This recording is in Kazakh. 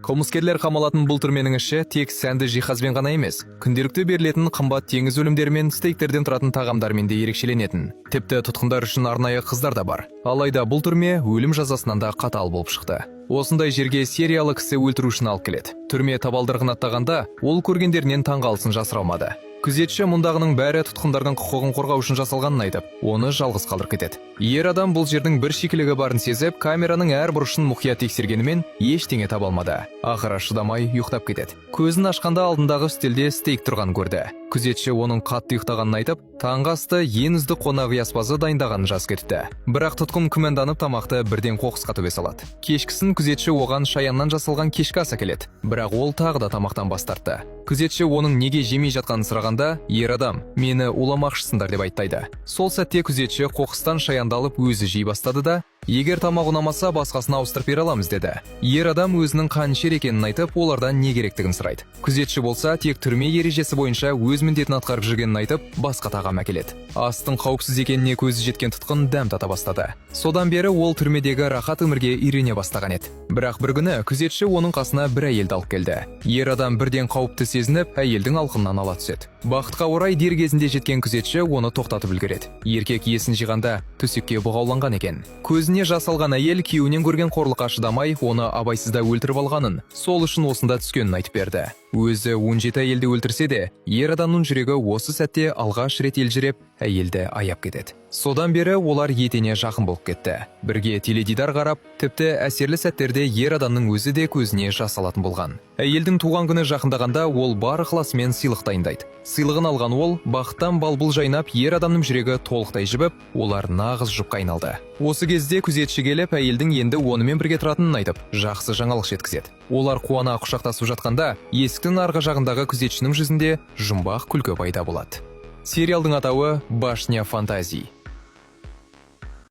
Қылмыскерлер қамалатын бұл түрменің іші тек сәнді жиһазбен ғана емес, күнделікті берілетін қымбат теңіз өлімдері мен стейктерден тұратын тағамдармен де ерекшеленетін. Тіпті тұтқындар үшін арнайы қыздар да бар. Алайда бұл түрме өлім жазасынан да қатал болып шықты. Осындай жерге сериялы кісі өлтірушіні алып келеді. Түрме табалдырығын аттағанда ол көргендерінен таңғалысын жасыра алмады. Күзетші мұндағының бәрі тұтқындардың құқығын қорғау үшін жасалғанын айтып, оны жалғыз қалдырып кетеді. Ер адам бұл жердің бір шикілігі барын сезіп, камераның әр бұрышын мұқият тексергенімен ештеңе таба алмады. Ақыры шыдамай ұйықтап кетеді. Көзін ашқанда алдындағы үстелде стейк тұрған көрді. Күзетші оның қатты ұйықтағанын айтып, таңғы асты ең үздік қонақ үй аспазы дайындағанын жазып кетіпті. Бірақ тұтқын күмәнданып тамақты бірден қоқысқа төге салады. Кешкісін күзетші оған шаяннан жасалған кешкі ас әкеледі. Бірақ ол тағы да тамақтан бас тартты. Күзетші оның неге жемей жатқанын сұрағанда, ер адам, мені уламақшысыңдар деп айттайды. Сол сәтте күзетші қоқыстан шаяндалып өзі жей бастады да, егер тамақ ұнамаса басқасын ауыстырып бере аламыз деді. Ер адам өзінің қанішер екенін айтып, олардан не керектігін сұрайды. Күзетші болса тек түрме ережесі бойынша өз міндетін атқарып жүргенін айтып, басқа тағам әкеледі. Астың қауіпсіз екеніне көзі жеткен тұтқын дәм тата бастады. Содан бері ол түрмедегі рахат өмірге үйрене бастаған еді. Бірақ бір күні күзетші оның қасына бір әйелді алып келді. Ер адам бірден қауіпті сезініп, әйелдің алқымынан ала түседі. Бақытқа орай дер кезінде жеткен күзетші оны тоқтатып үлгереді. Еркек есін жиғанда төсекке бұғауланған екен. Көзіне жас алған әйел күйеуінен көрген қорлыққа шыдамай, оны абайсызда өлтіріп алғанын, сол үшін осында түскенін айтып берді. Өзі 17 әйелді өлтірсе де, ер адамның жүрегі осы сәтте алғаш рет елжіреп, әйелді аяп кетеді. Содан бері олар етене жақын болып кетті. Бірге теледидар қарап, тіпті әсерлі сәттерде ер адамның өзі де көзіне жас алатын болған. Әйелдің туған күні жақындағанда ол бар ықыласымен сыйлық дайындайды. Сыйлығын алған ол бақыттан балбұл жайнап, ер адамның жүрегі толықтай жібіп, олар нағыз жұпқа айналды. Осы кезде күзетші келіп, әйелдің енді онымен бірге тұратынын айтып, жақсы жаңалық жеткізеді. Олар қуана құшақтасып жатқанда, есіктің арғы жағындағы күзетшінің жүзінде жұмбақ күлкі пайда болады. Сериалдың атауы «Башня фантазий».